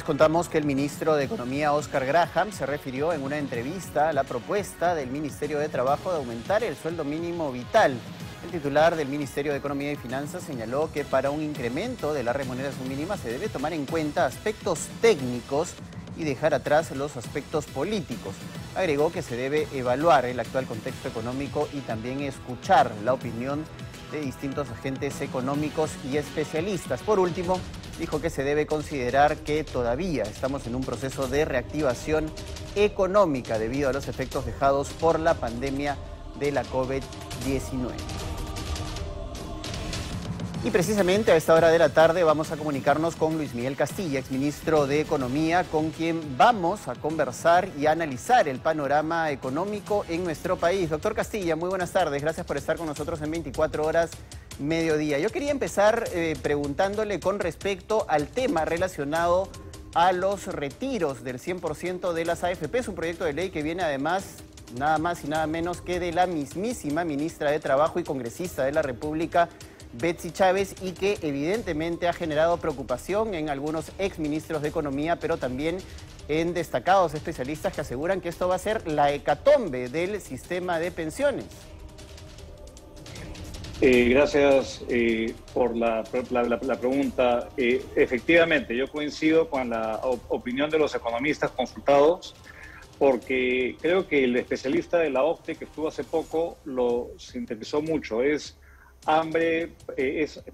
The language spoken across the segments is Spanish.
Les contamos que el ministro de Economía, Oscar Graham, se refirió en una entrevista a la propuesta del Ministerio de Trabajo de aumentar el sueldo mínimo vital. El titular del Ministerio de Economía y Finanzas señaló que para un incremento de la remuneración mínima se debe tomar en cuenta aspectos técnicos y dejar atrás los aspectos políticos. Agregó que se debe evaluar el actual contexto económico y también escuchar la opinión de distintos agentes económicos y especialistas. Por último, dijo que se debe considerar que todavía estamos en un proceso de reactivación económica debido a los efectos dejados por la pandemia de la COVID-19. Y precisamente a esta hora de la tarde vamos a comunicarnos con Luis Miguel Castilla, exministro de Economía, con quien vamos a conversar y a analizar el panorama económico en nuestro país. Doctor Castilla, muy buenas tardes. Gracias por estar con nosotros en 24 horas mediodía. Yo quería empezar preguntándole con respecto al tema relacionado a los retiros del 100% de las AFP. Es un proyecto de ley que viene además nada más y nada menos que de la mismísima ministra de Trabajo y congresista de la República, Betsy Chávez, y que evidentemente ha generado preocupación en algunos exministros de Economía, pero también en destacados especialistas que aseguran que esto va a ser la hecatombe del sistema de pensiones. Gracias por la pregunta. Efectivamente, yo coincido con la opinión de los economistas consultados, porque creo que el especialista de la OCDE que estuvo hace poco lo sintetizó mucho. Es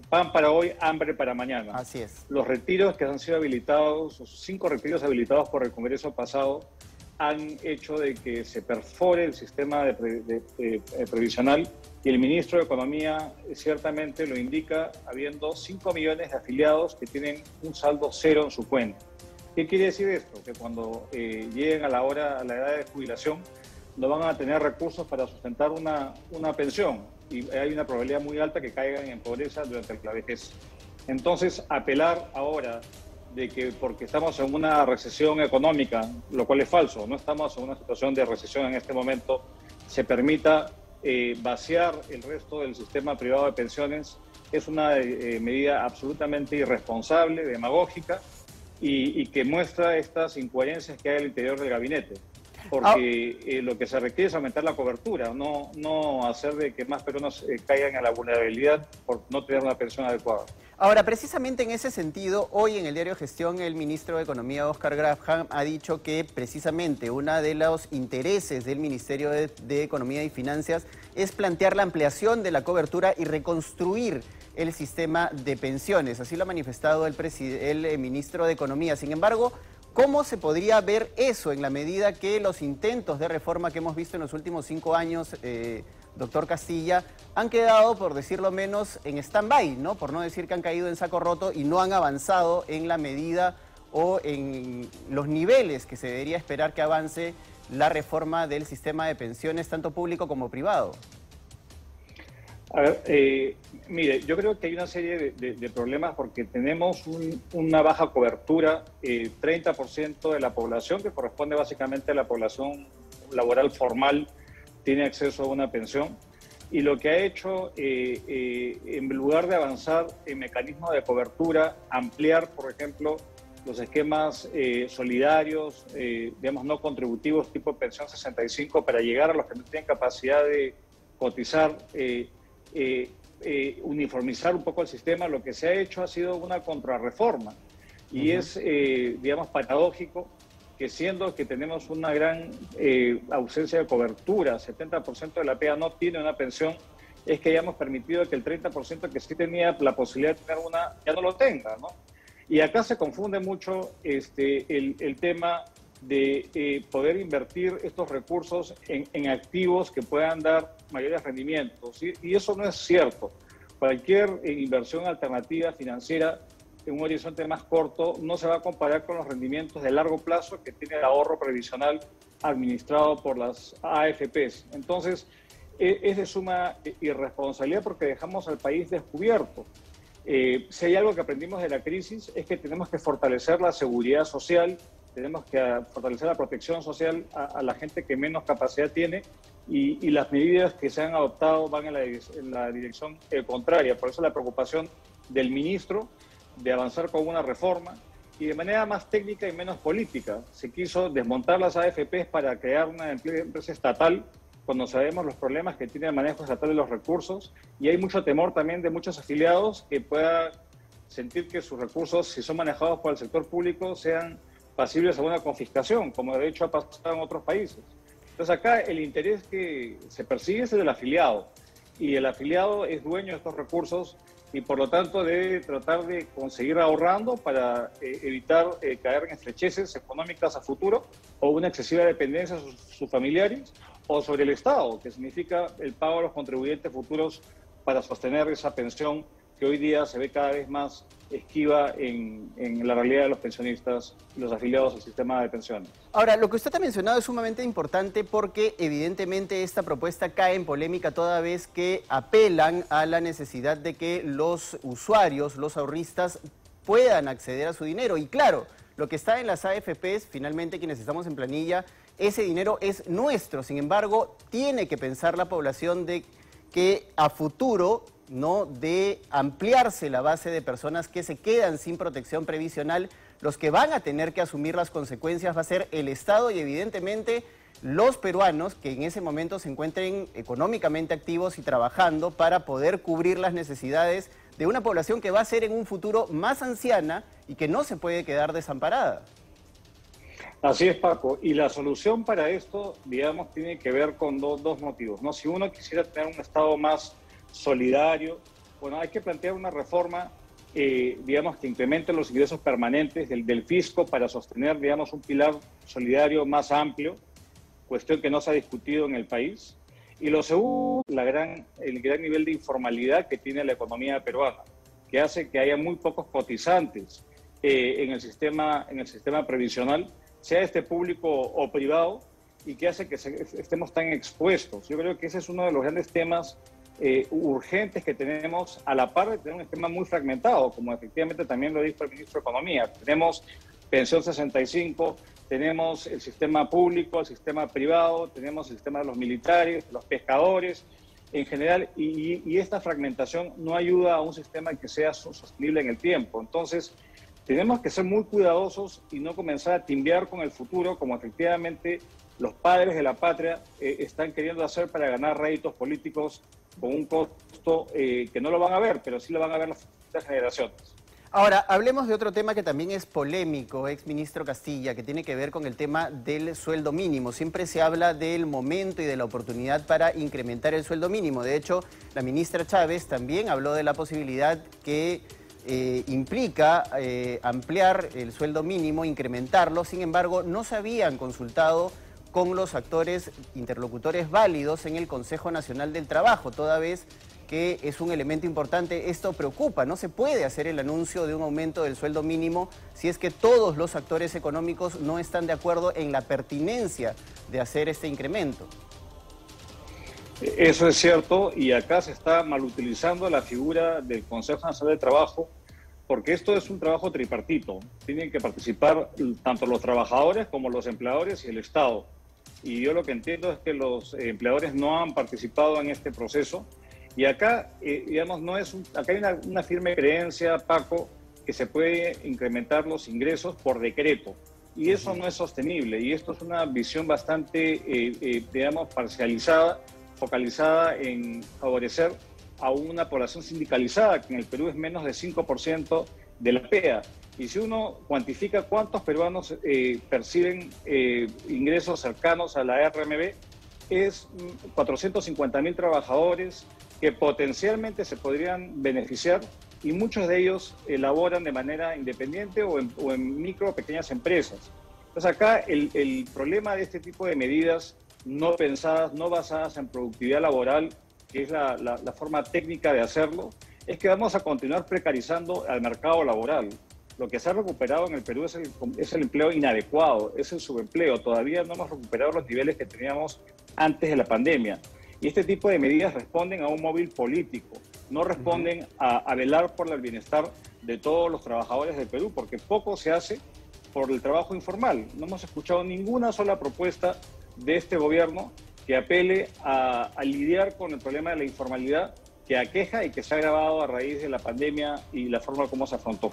pan para hoy, hambre para mañana. Así es. Los retiros que han sido habilitados, los 5 retiros habilitados por el Congreso pasado, han hecho de que se perfore el sistema previsional, y el ministro de Economía ciertamente lo indica, habiendo 5 millones de afiliados que tienen un saldo cero en su cuenta. ¿Qué quiere decir esto? Que cuando lleguen a la edad de jubilación no van a tener recursos para sustentar una pensión, y hay una probabilidad muy alta que caigan en pobreza durante la vejez. Entonces, apelar ahora de que porque estamos en una recesión económica, lo cual es falso, no estamos en una situación de recesión en este momento, se permita vaciar el resto del sistema privado de pensiones, es una medida absolutamente irresponsable, demagógica, y que muestra estas incoherencias que hay al interior del gabinete. Porque lo que se requiere es aumentar la cobertura, no hacer de que más peruanos caigan a la vulnerabilidad por no tener una pensión adecuada. Ahora, precisamente en ese sentido, hoy en el diario Gestión, el ministro de Economía, Oscar Graham, ha dicho que precisamente uno de los intereses del Ministerio de Economía y Finanzas es plantear la ampliación de la cobertura y reconstruir el sistema de pensiones. Así lo ha manifestado el ministro de Economía. Sin embargo, ¿cómo se podría ver eso en la medida que los intentos de reforma que hemos visto en los últimos 5 años, doctor Castilla, han quedado, por decirlo menos, en stand-by, ¿no? Por no decir que han caído en saco roto y no han avanzado en la medida o en los niveles que se debería esperar que avance la reforma del sistema de pensiones, tanto público como privado? A ver, mire, yo creo que hay una serie de problemas porque tenemos una baja cobertura, 30% de la población, que corresponde básicamente a la población laboral formal, tiene acceso a una pensión, y lo que ha hecho, en lugar de avanzar en mecanismos de cobertura, ampliar, por ejemplo, los esquemas solidarios, digamos, no contributivos, tipo pensión 65, para llegar a los que no tienen capacidad de cotizar, uniformizar un poco el sistema, lo que se ha hecho ha sido una contrarreforma. Y es, digamos, paradójico que siendo que tenemos una gran ausencia de cobertura, 70% de la PEA no tiene una pensión, es que hayamos permitido que el 30% que sí tenía la posibilidad de tener una, ya no lo tenga, ¿no? Y acá se confunde mucho el tema de poder invertir estos recursos en activos que puedan dar mayores rendimientos. Y eso no es cierto. Cualquier inversión alternativa financiera en un horizonte más corto no se va a comparar con los rendimientos de largo plazo que tiene el ahorro previsional administrado por las AFPs. Entonces, es de suma irresponsabilidad porque dejamos al país descubierto. Si hay algo que aprendimos de la crisis es que tenemos que fortalecer la seguridad social, tenemos que fortalecer la protección social a la gente que menos capacidad tiene, y las medidas que se han adoptado van en la dirección contraria. Por eso la preocupación del ministro de avanzar con una reforma y de manera más técnica y menos política. Se quiso desmontar las AFPs para crear una empresa estatal, cuando sabemos los problemas que tiene el manejo estatal de los recursos, y hay mucho temor también de muchos afiliados que puedan sentir que sus recursos, si son manejados por el sector público, sean pasibles a una confiscación, como de hecho ha pasado en otros países. Entonces acá el interés que se persigue es el del afiliado, y el afiliado es dueño de estos recursos y por lo tanto debe tratar de conseguir ahorrando para evitar caer en estrecheces económicas a futuro o una excesiva dependencia de sus familiares o sobre el Estado, que significa el pago a los contribuyentes futuros para sostener esa pensión que hoy día se ve cada vez más esquiva en la realidad de los pensionistas y los afiliados al sistema de pensiones. Ahora, lo que usted ha mencionado es sumamente importante porque evidentemente esta propuesta cae en polémica toda vez que apelan a la necesidad de que los usuarios, los ahorristas, puedan acceder a su dinero. Y claro, lo que está en las AFPs, finalmente quienes estamos en planilla, ese dinero es nuestro. Sin embargo, tiene que pensar la población de que a futuro, ¿no?, de ampliarse la base de personas que se quedan sin protección previsional, los que van a tener que asumir las consecuencias va a ser el Estado y evidentemente los peruanos que en ese momento se encuentren económicamente activos y trabajando para poder cubrir las necesidades de una población que va a ser en un futuro más anciana y que no se puede quedar desamparada. Así es, Paco. Y la solución para esto, digamos, tiene que ver con dos motivos, ¿no? Si uno quisiera tener un Estado más solidario, bueno, hay que plantear una reforma, digamos, que incremente los ingresos permanentes del fisco para sostener, digamos, un pilar solidario más amplio, cuestión que no se ha discutido en el país. Y lo segundo, el gran nivel de informalidad que tiene la economía peruana, que hace que haya muy pocos cotizantes en el sistema previsional, sea este público o privado, y que hace que estemos tan expuestos. Yo creo que ese es uno de los grandes temas urgentes que tenemos, a la par de tener un esquema muy fragmentado, como efectivamente también lo dijo el ministro de Economía. Tenemos pensión 65, tenemos el sistema público, el sistema privado, tenemos el sistema de los militares, los pescadores, en general, y esta fragmentación no ayuda a un sistema que sea sostenible en el tiempo. Entonces, tenemos que ser muy cuidadosos y no comenzar a timbear con el futuro, como efectivamente los padres de la patria están queriendo hacer para ganar réditos políticos con un costo que no lo van a ver, pero sí lo van a ver las futuras generaciones. Ahora, hablemos de otro tema que también es polémico, exministro Castilla, que tiene que ver con el tema del sueldo mínimo. Siempre se habla del momento y de la oportunidad para incrementar el sueldo mínimo. De hecho, la ministra Chávez también habló de la posibilidad que implica ampliar el sueldo mínimo, incrementarlo. Sin embargo, no se habían consultado con los actores interlocutores válidos en el Consejo Nacional del Trabajo, toda vez que es un elemento importante. Esto preocupa, no se puede hacer el anuncio de un aumento del sueldo mínimo si es que todos los actores económicos no están de acuerdo en la pertinencia de hacer este incremento. Eso es cierto, y acá se está malutilizando la figura del Consejo Nacional del Trabajo, porque esto es un trabajo tripartito. Tienen que participar tanto los trabajadores como los empleadores y el Estado. Y yo lo que entiendo es que los empleadores no han participado en este proceso. Y acá, digamos, acá hay una firme creencia, Paco, que se puede incrementar los ingresos por decreto. Y eso no es sostenible. Y esto es una visión bastante, digamos, parcializada, focalizada en favorecer a una población sindicalizada, que en el Perú es menos de 5% de la PEA. Y si uno cuantifica cuántos peruanos perciben ingresos cercanos a la RMB, es 450.000 trabajadores que potencialmente se podrían beneficiar, y muchos de ellos elaboran de manera independiente o en micro o pequeñas empresas. Entonces acá el problema de este tipo de medidas no pensadas, no basadas en productividad laboral, que es la forma técnica de hacerlo, es que vamos a continuar precarizando al mercado laboral. Lo que se ha recuperado en el Perú es el empleo inadecuado, es el subempleo. Todavía no hemos recuperado los niveles que teníamos antes de la pandemia. Y este tipo de medidas responden a un móvil político, no responden a velar por el bienestar de todos los trabajadores del Perú, porque poco se hace por el trabajo informal. No hemos escuchado ninguna sola propuesta de este gobierno que apele a lidiar con el problema de la informalidad que aqueja y que se ha agravado a raíz de la pandemia y la forma como se afrontó.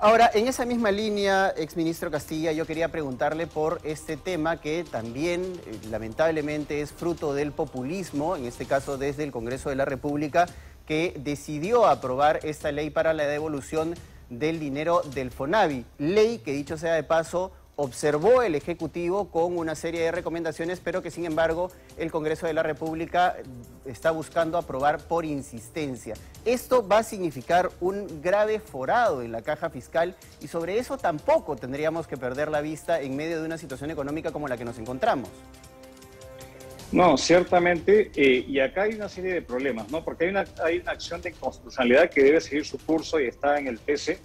Ahora, en esa misma línea, exministro Castilla, yo quería preguntarle por este tema que también, lamentablemente, es fruto del populismo, en este caso desde el Congreso de la República, que decidió aprobar esta ley para la devolución del dinero del FONAVI. Ley que, dicho sea de paso, observó el Ejecutivo con una serie de recomendaciones, pero que sin embargo el Congreso de la República está buscando aprobar por insistencia. Esto va a significar un grave forado en la caja fiscal y sobre eso tampoco tendríamos que perder la vista en medio de una situación económica como la que nos encontramos. No, ciertamente, y acá hay una serie de problemas, ¿no? Porque hay una acción de constitucionalidad que debe seguir su curso y está en el TC.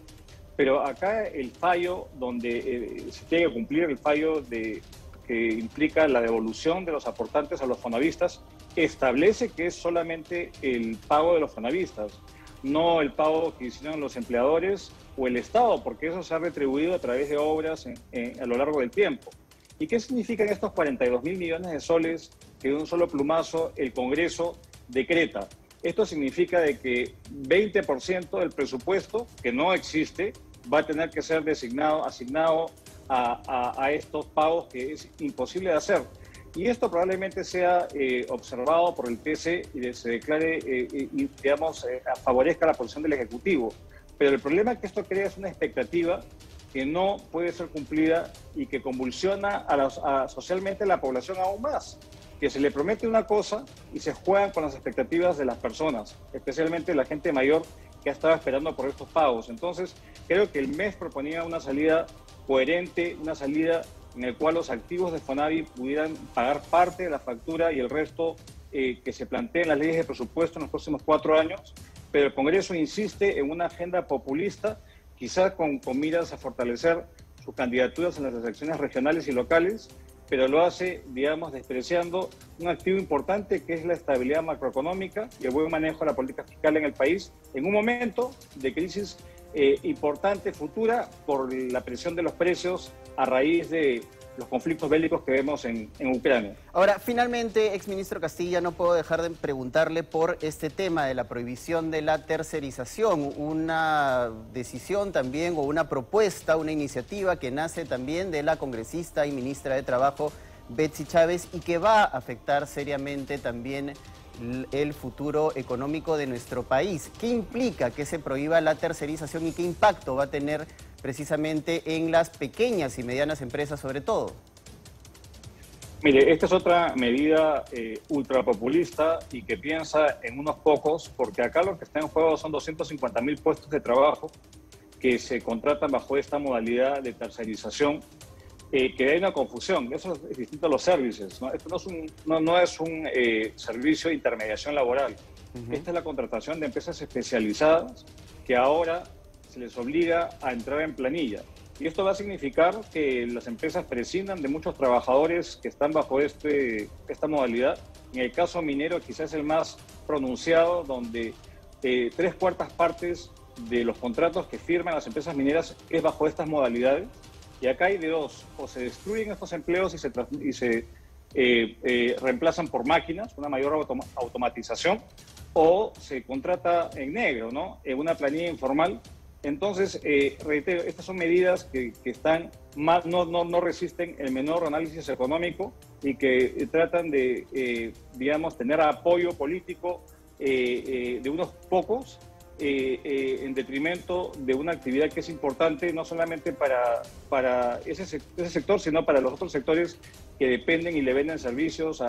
Pero acá el fallo donde se tiene que cumplir el fallo que implica la devolución de los aportantes a los fonavistas establece que es solamente el pago de los fonavistas, no el pago que hicieron los empleadores o el Estado, porque eso se ha retribuido a través de obras a lo largo del tiempo. ¿Y qué significan estos 42.000 millones de soles que de un solo plumazo el Congreso decreta? Esto significa de que 20% del presupuesto, que no existe, va a tener que ser asignado a estos pagos que es imposible de hacer. Y esto probablemente sea observado por el TC y se declare, digamos, favorezca la posición del Ejecutivo. Pero el problema que esto crea es una expectativa que no puede ser cumplida y que convulsiona socialmente a la población aún más. Que se le promete una cosa y se juegan con las expectativas de las personas, especialmente la gente mayor que ha estado esperando por estos pagos. Entonces, creo que el MES proponía una salida coherente, una salida en la cual los activos de FONAVI pudieran pagar parte de la factura y el resto que se plantea en las leyes de presupuesto en los próximos 4 años, pero el Congreso insiste en una agenda populista, quizás con miras a fortalecer sus candidaturas en las elecciones regionales y locales, pero lo hace, digamos, despreciando un activo importante que es la estabilidad macroeconómica y el buen manejo de la política fiscal en el país en un momento de crisis importante futura por la presión de los precios a raíz de los conflictos bélicos que vemos en Ucrania. Ahora, finalmente, exministro Castilla, no puedo dejar de preguntarle por este tema de la prohibición de la tercerización, una decisión también o una propuesta, una iniciativa que nace también de la congresista y ministra de Trabajo, Betsy Chávez, y que va a afectar seriamente también el futuro económico de nuestro país. ¿Qué implica que se prohíba la tercerización y qué impacto va a tener precisamente en las pequeñas y medianas empresas sobre todo? Mire, esta es otra medida ultrapopulista y que piensa en unos pocos, porque acá lo que está en juego son 250.000 puestos de trabajo que se contratan bajo esta modalidad de tercerización, que hay una confusión. Eso es distinto a los servicios, ¿no? Esto no es un servicio de intermediación laboral. Esta es la contratación de empresas especializadas que ahora se les obliga a entrar en planilla. Y esto va a significar que las empresas prescindan de muchos trabajadores que están bajo esta modalidad. En el caso minero quizás es el más pronunciado, donde 3/4 partes de los contratos que firman las empresas mineras es bajo estas modalidades. Y acá hay de dos: o se destruyen estos empleos y se reemplazan por máquinas, una mayor automatización, o se contrata en negro, ¿no? En una planilla informal. Entonces, reitero, estas son medidas que están no resisten el menor análisis económico y que tratan de, digamos, tener apoyo político de unos pocos en detrimento de una actividad que es importante no solamente para ese sector, sino para los otros sectores que dependen y le venden servicios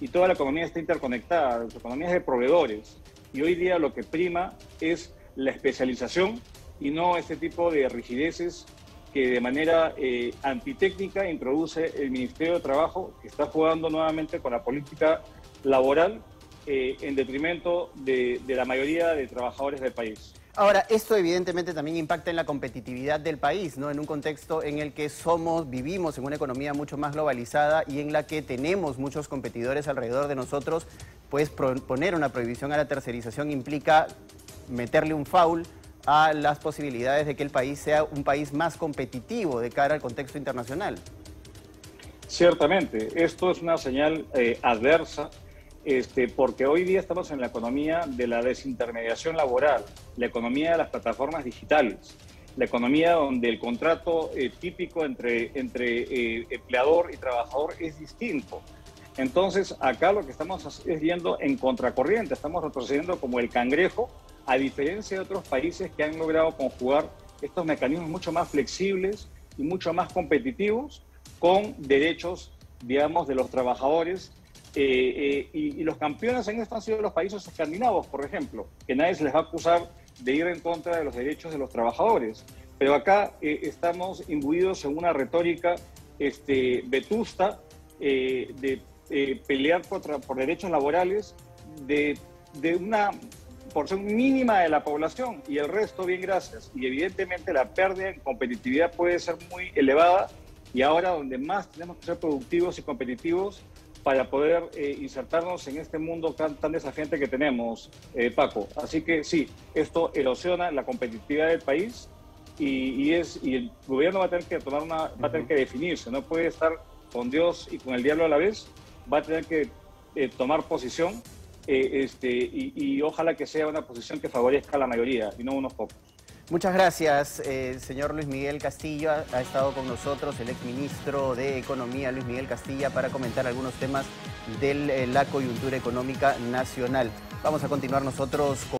y toda la economía está interconectada, la economía es de proveedores. Y hoy día lo que prima es la especialización y no este tipo de rigideces que de manera antitécnica introduce el Ministerio de Trabajo, que está jugando nuevamente con la política laboral en detrimento de la mayoría de trabajadores del país. Ahora, esto evidentemente también impacta en la competitividad del país, ¿no? En un contexto en el que vivimos en una economía mucho más globalizada y en la que tenemos muchos competidores alrededor de nosotros, pues poner una prohibición a la tercerización implica meterle un foul a las posibilidades de que el país sea un país más competitivo de cara al contexto internacional. Ciertamente, esto es una señal adversa, porque hoy día estamos en la economía de la desintermediación laboral, la economía de las plataformas digitales. la economía donde el contrato típico entre empleador y trabajador es distinto. Entonces, acá lo que estamos es yendo en contracorriente, estamos retrocediendo como el cangrejo, a diferencia de otros países que han logrado conjugar estos mecanismos mucho más flexibles y mucho más competitivos con derechos, digamos, de los trabajadores. Y los campeones en esto han sido los países escandinavos, por ejemplo, que nadie se les va a acusar de ir en contra de los derechos de los trabajadores. Pero acá estamos imbuidos en una retórica vetusta de pelear por derechos laborales de una porción mínima de la población y el resto, bien, gracias. Y evidentemente la pérdida en competitividad puede ser muy elevada y ahora donde más tenemos que ser productivos y competitivos para poder insertarnos en este mundo tan desafiante que tenemos, Paco. Así que sí, esto erosiona la competitividad del país y el gobierno va a tener que va a tener que definirse, no puede estar con Dios y con el diablo a la vez, va a tener que tomar posición y ojalá que sea una posición que favorezca a la mayoría y no a unos pocos. Muchas gracias, señor Luis Miguel Castillo. Ha estado con nosotros el exministro de Economía, Luis Miguel Castilla, para comentar algunos temas de la coyuntura económica nacional. Vamos a continuar nosotros con